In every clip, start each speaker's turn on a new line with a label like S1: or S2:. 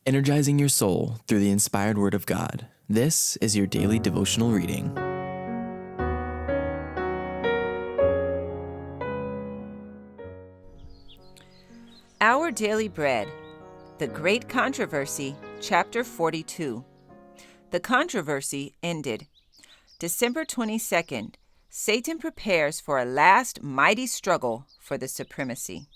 S1: energizing your soul through the inspired Word of God. This is your daily devotional reading.
S2: Our Daily Bread, The Great Controversy, Chapter 42. The controversy ended. December 22nd, Satan prepares for a last mighty struggle for the supremacy.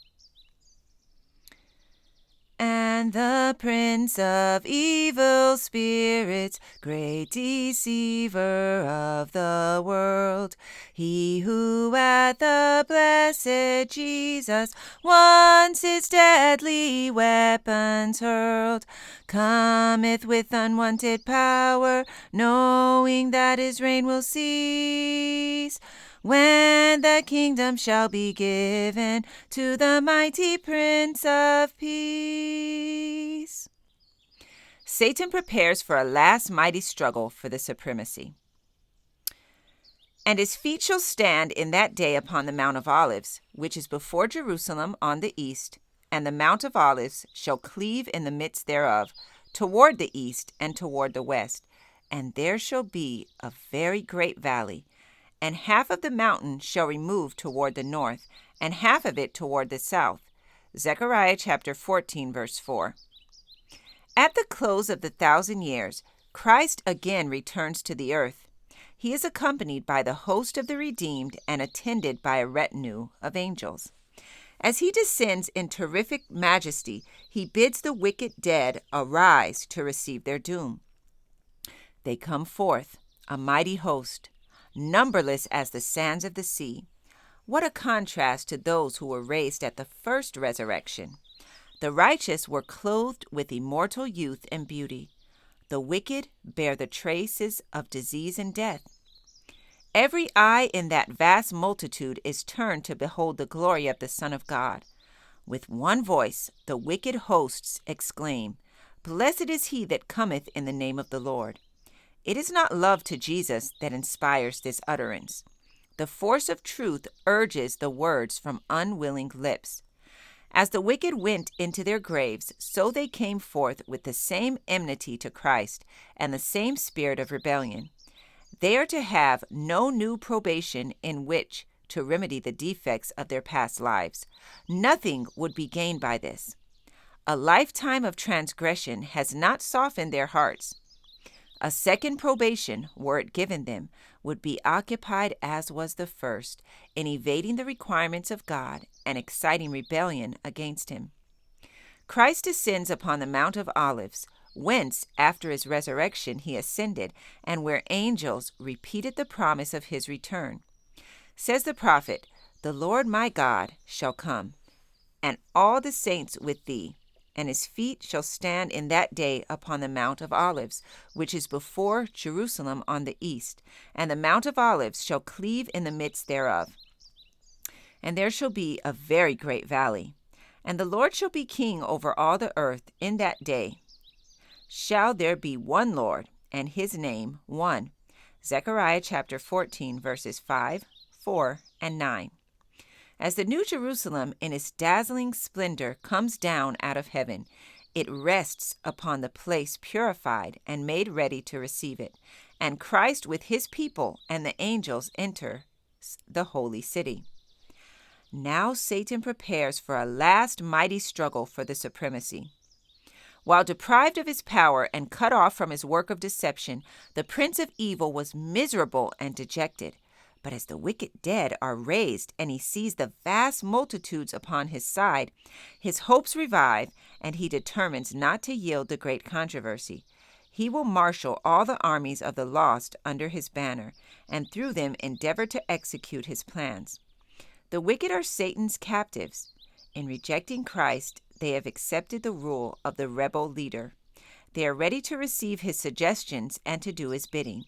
S2: And the prince of evil spirits, great deceiver of the world, he who at the blessed Jesus once his deadly weapons hurled, cometh with unwonted power, knowing that his reign will cease, when the kingdom shall be given to the mighty Prince of Peace. Satan prepares for a last mighty struggle for the supremacy. And his feet shall stand in that day upon the Mount of Olives, which is before Jerusalem on the east, and the Mount of Olives shall cleave in the midst thereof, toward the east and toward the west, and there shall be a very great valley, and half of the mountain shall remove toward the north, and half of it toward the south. Zechariah chapter 14, verse 4. At the close of the 1,000 years, Christ again returns to the earth. He is accompanied by the host of the redeemed and attended by a retinue of angels. As he descends in terrific majesty, he bids the wicked dead arise to receive their doom. They come forth, a mighty host, numberless as the sands of the sea. What a contrast to those who were raised at the first resurrection. The righteous were clothed with immortal youth and beauty. The wicked bear the traces of disease and death. Every eye in that vast multitude is turned to behold the glory of the Son of God. With one voice, the wicked hosts exclaim, "Blessed is he that cometh in the name of the Lord." It is not love to Jesus that inspires this utterance. The force of truth urges the words from unwilling lips. As the wicked went into their graves, so they came forth with the same enmity to Christ and the same spirit of rebellion. They are to have no new probation in which to remedy the defects of their past lives. Nothing would be gained by this. A lifetime of transgression has not softened their hearts. A second probation, were it given them, would be occupied as was the first, in evading the requirements of God and exciting rebellion against him. Christ descends upon the Mount of Olives, whence, after his resurrection, he ascended, and where angels repeated the promise of his return. Says the prophet, "The Lord my God shall come, and all the saints with thee, and his feet shall stand in that day upon the Mount of Olives, which is before Jerusalem on the east, and the Mount of Olives shall cleave in the midst thereof. And there shall be a very great valley. And the Lord shall be king over all the earth in that day. Shall there be one Lord, and his name one." Zechariah chapter 14, verses 5, 4, and 9. As the New Jerusalem in its dazzling splendor comes down out of heaven, it rests upon the place purified and made ready to receive it, and Christ with his people and the angels enter the holy city. Now Satan prepares for a last mighty struggle for the supremacy. While deprived of his power and cut off from his work of deception, the prince of evil was miserable and dejected. But as the wicked dead are raised and he sees the vast multitudes upon his side, his hopes revive, and he determines not to yield the great controversy. He will marshal all the armies of the lost under his banner, and through them endeavor to execute his plans. The wicked are Satan's captives. In rejecting Christ, they have accepted the rule of the rebel leader. They are ready to receive his suggestions and to do his bidding.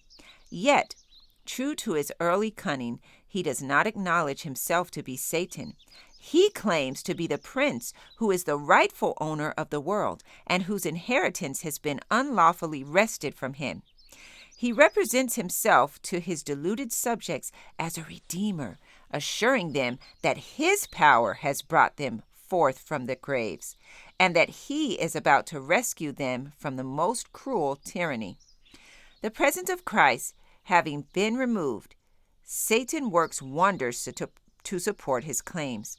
S2: Yet, true to his early cunning, he does not acknowledge himself to be Satan. He claims to be the prince who is the rightful owner of the world and whose inheritance has been unlawfully wrested from him. He represents himself to his deluded subjects as a redeemer, assuring them that his power has brought them forth from the graves, and that he is about to rescue them from the most cruel tyranny. The presence of Christ having been removed, Satan works wonders to support his claims.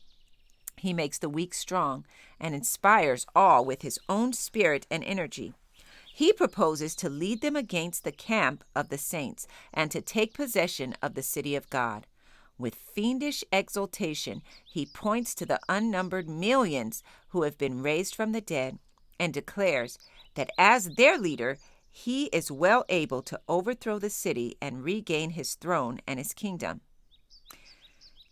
S2: He makes the weak strong and inspires all with his own spirit and energy. He proposes to lead them against the camp of the saints and to take possession of the city of God. With fiendish exultation, he points to the unnumbered millions who have been raised from the dead and declares that as their leader, he is well able to overthrow the city and regain his throne and his kingdom.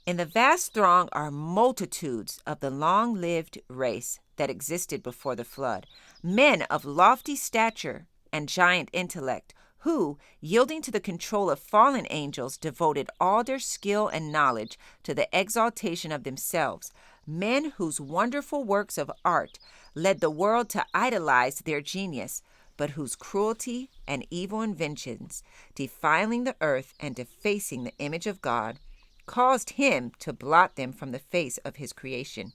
S2: In the vast throng are multitudes of the long-lived race that existed before the flood, men of lofty stature and giant intellect, who, yielding to the control of fallen angels, devoted all their skill and knowledge to the exaltation of themselves, men whose wonderful works of art led the world to idolize their genius, but whose cruelty and evil inventions, defiling the earth and defacing the image of God, caused him to blot them from the face of his creation.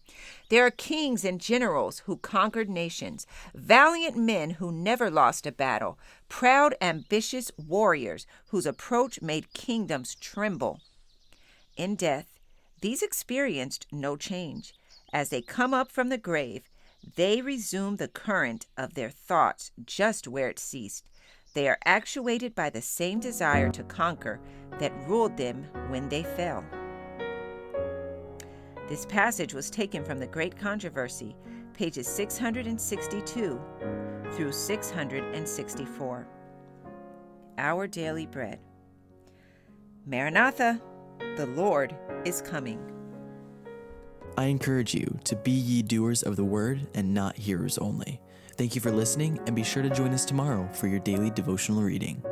S2: There are kings and generals who conquered nations, valiant men who never lost a battle, proud, ambitious warriors whose approach made kingdoms tremble. In death, these experienced no change. As they come up from the grave, they resume the current of their thoughts just where it ceased. They are actuated by the same desire to conquer that ruled them when they fell. This passage was taken from The Great Controversy, pages 662 through 664. Our Daily Bread. Maranatha, the Lord is coming.
S1: I encourage you to be ye doers of the word and not hearers only. Thank you for listening, and be sure to join us tomorrow for your daily devotional reading.